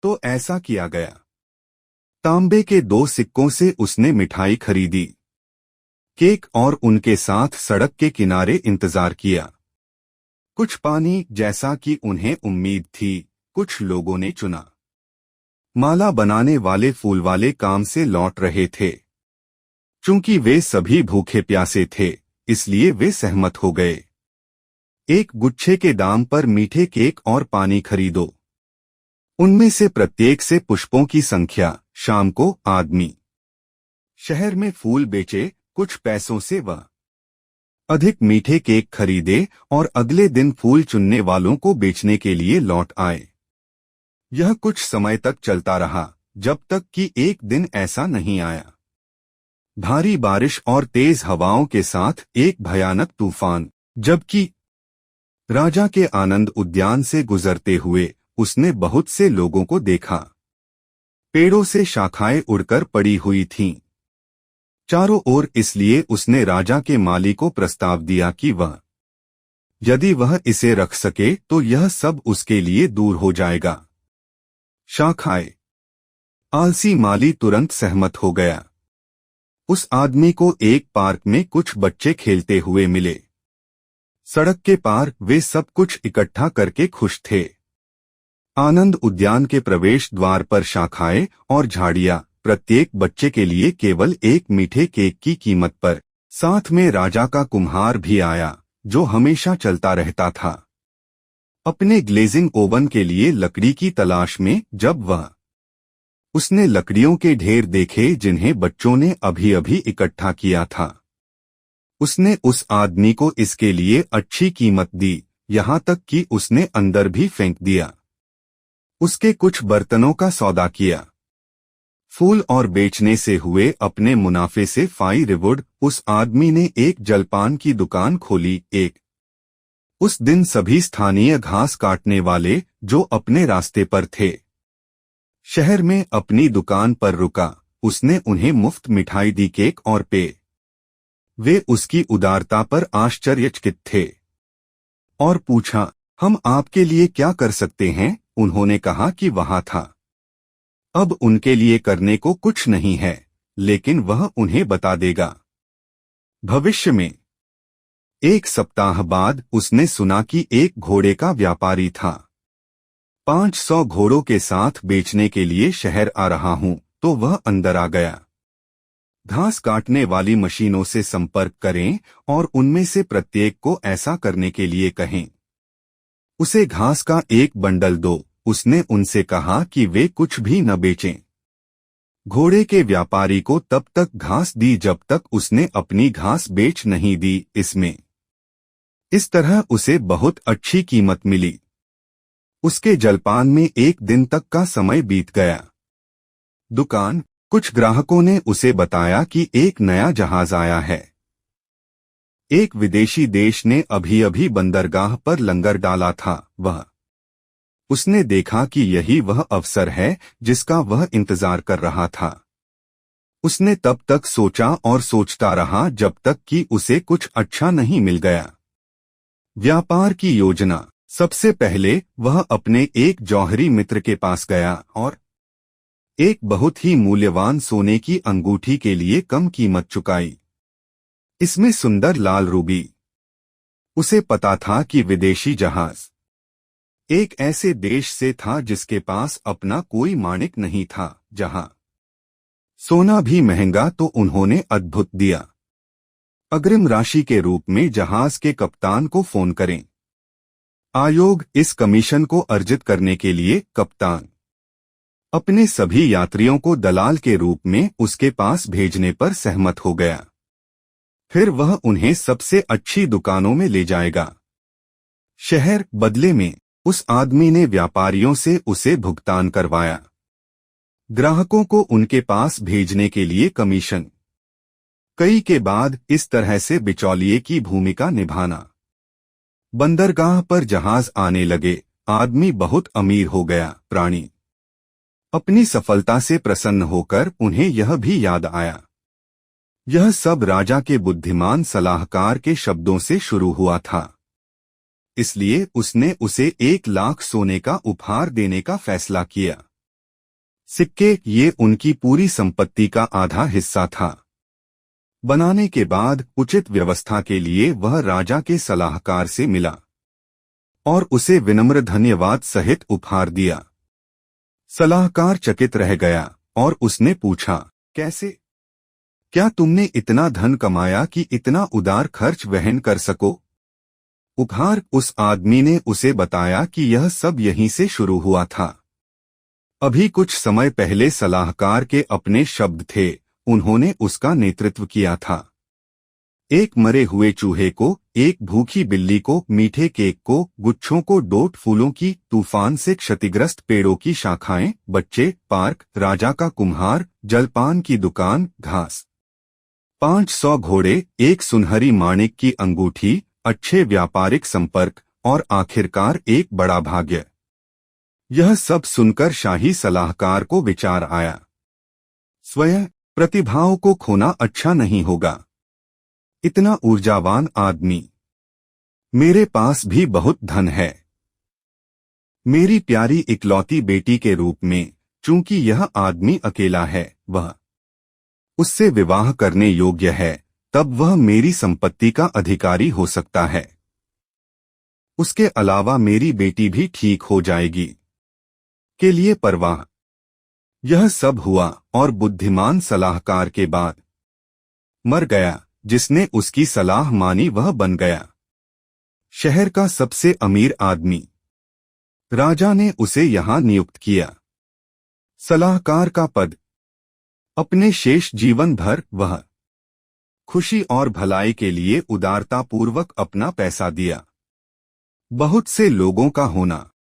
तो ऐसा किया गया। तांबे के 2 सिक्कों से उसने मिठाई खरीदी, केक और उनके साथ सड़क के किनारे इंतजार किया। कुछ पानी, जैसा कि उन्हें उम्मीद थी, कुछ लोगों ने चुना। माला बनाने वाले फूल वाले काम से लौट रहे थे। चूंकि वे सभी भूखे प्यासे थे, इसलिए वे सहमत हो गए। एक गुच्छे के दाम पर मीठे केक और पानी खरीदो। उनमें से प्रत्येक से पुष्पों की संख्या। शाम को आदमी शहर में फूल बेचे, कुछ पैसों से वह अधिक मीठे केक खरीदे और अगले दिन फूल चुनने वालों को बेचने के लिए लौट आए। यह कुछ समय तक चलता रहा, जब तक कि एक दिन ऐसा नहीं आया। भारी बारिश और तेज हवाओं के साथ एक भयानक तूफान। जबकि राजा के आनंद उद्यान से गुजरते हुए उसने बहुत से लोगों को देखा। पेड़ों से शाखाएं उड़कर पड़ी हुई थीं चारों ओर, इसलिए उसने राजा के माली को प्रस्ताव दिया कि यदि वह इसे रख सके तो यह सब उसके लिए दूर हो जाएगा। शाखाएं। आलसी माली तुरंत सहमत हो गया। उस आदमी को एक पार्क में कुछ बच्चे खेलते हुए मिले। सड़क के पार वे सब कुछ इकट्ठा करके खुश थे। आनंद उद्यान के प्रवेश द्वार पर शाखाएं और झाड़ियां, प्रत्येक बच्चे के लिए केवल एक मीठे केक की कीमत पर। साथ में राजा का कुम्हार भी आया, जो हमेशा चलता रहता था, अपने ग्लेजिंग ओवन के लिए लकड़ी की तलाश में। जब उसने लकड़ियों के ढेर देखे जिन्हें बच्चों ने अभी अभी इकट्ठा किया था, उसने उस आदमी को इसके लिए अच्छी कीमत दी, यहाँ तक कि उसने अंदर भी फेंक दिया। उसके कुछ बर्तनों का सौदा किया। फूल और बेचने से हुए अपने मुनाफे से फायरवुड उस आदमी ने एक जलपान की दुकान खोली। उस दिन सभी स्थानीय घास काटने वाले जो अपने रास्ते पर थे, शहर में अपनी दुकान पर रुका। उसने उन्हें मुफ्त मिठाई दी, केक और पेय। वे उसकी उदारता पर आश्चर्यचकित थे और पूछा, हम आपके लिए क्या कर सकते हैं? उन्होंने कहा कि वहां था। अब उनके लिए करने को कुछ नहीं है, लेकिन वह उन्हें बता देगा भविष्य में। 1 सप्ताह बाद उसने सुना कि एक घोड़े का व्यापारी था। 500 घोड़ों के साथ बेचने के लिए शहर आ रहा हूं। तो वह अंदर आ गया। घास काटने वाली मशीनों से संपर्क करें और उनमें से प्रत्येक को ऐसा करने के लिए कहें। उसे घास का एक बंडल दो। उसने उनसे कहा कि वे कुछ भी न बेचें। घोड़े के व्यापारी को तब तक घास दी जब तक उसने अपनी घास बेच नहीं दी। इस तरह उसे बहुत अच्छी कीमत मिली। उसके जलपान में 1 दिन तक का समय बीत गया। दुकान। कुछ ग्राहकों ने उसे बताया कि एक नया जहाज आया है। एक विदेशी देश ने अभी अभी बंदरगाह पर लंगर डाला था। उसने देखा कि यही वह अवसर है जिसका वह इंतजार कर रहा था। उसने तब तक सोचा और सोचता रहा जब तक कि उसे कुछ अच्छा नहीं मिल गया। व्यापार की योजना। सबसे पहले वह अपने एक जौहरी मित्र के पास गया और एक बहुत ही मूल्यवान सोने की अंगूठी के लिए कम कीमत चुकाई। इसमें सुंदर लाल रूबी। उसे पता था कि विदेशी जहाज एक ऐसे देश से था जिसके पास अपना कोई माणिक नहीं था, जहां सोना भी महंगा। तो उन्होंने अद्भुत दिया। अग्रिम राशि के रूप में जहाज के कप्तान को फोन करें। आयोग। इस कमीशन को अर्जित करने के लिए कप्तान अपने सभी यात्रियों को दलाल के रूप में उसके पास भेजने पर सहमत हो गया। फिर वह उन्हें सबसे अच्छी दुकानों में ले जाएगा। शहर। बदले में उस आदमी ने व्यापारियों से उसे भुगतान करवाया। ग्राहकों को उनके पास भेजने के लिए कमीशन। कई के बाद इस तरह से बिचौलिए की भूमिका निभाना। बंदरगाह पर जहाज आने लगे। आदमी बहुत अमीर हो गया। प्राणी। अपनी सफलता से प्रसन्न होकर उन्हें यह भी याद आया। यह सब राजा के बुद्धिमान सलाहकार के शब्दों से शुरू हुआ था। इसलिए उसने उसे 1 लाख सोने का उपहार देने का फैसला किया। सिक्के ये उनकी पूरी संपत्ति का आधा हिस्सा था। बनाने के बाद उचित व्यवस्था के लिए वह राजा के सलाहकार से मिला और उसे विनम्र धन्यवाद सहित उपहार दिया। सलाहकार चकित रह गया और उसने पूछा, कैसे? क्या तुमने इतना धन कमाया कि इतना उदार खर्च वहन कर सको? उपहार। उस आदमी ने उसे बताया कि यह सब यहीं से शुरू हुआ था। अभी कुछ समय पहले सलाहकार के अपने शब्द थे, उन्होंने उसका नेतृत्व किया था। एक मरे हुए चूहे को, एक भूखी बिल्ली को, मीठे केक को, गुच्छों को, डोट फूलों की, तूफान से क्षतिग्रस्त पेड़ों की शाखाएं, बच्चे, पार्क, राजा का कुम्हार, जलपान की दुकान, घास, 500 घोड़े, एक सुनहरी माणिक की अंगूठी, अच्छे व्यापारिक संपर्क और आखिरकार एक बड़ा भाग्य। यह सब सुनकर शाही सलाहकार को विचार आया, स्वयं प्रतिभाओं को खोना अच्छा नहीं होगा। इतना ऊर्जावान आदमी, मेरे पास भी बहुत धन है। मेरी प्यारी इकलौती बेटी के रूप में, चूंकि यह आदमी अकेला है, वह उससे विवाह करने योग्य है, तब वह मेरी संपत्ति का अधिकारी हो सकता है। उसके अलावा मेरी बेटी भी ठीक हो जाएगी। के लिए परवाह। यह सब हुआ और बुद्धिमान सलाहकार के बाद मर गया। जिसने उसकी सलाह मानी वह बन गया शहर का सबसे अमीर आदमी। राजा ने उसे यहां नियुक्त किया, सलाहकार का पद। अपने शेष जीवन भर वह खुशी और भलाई के लिए उदारतापूर्वक अपना पैसा दिया। बहुत से लोगों का होना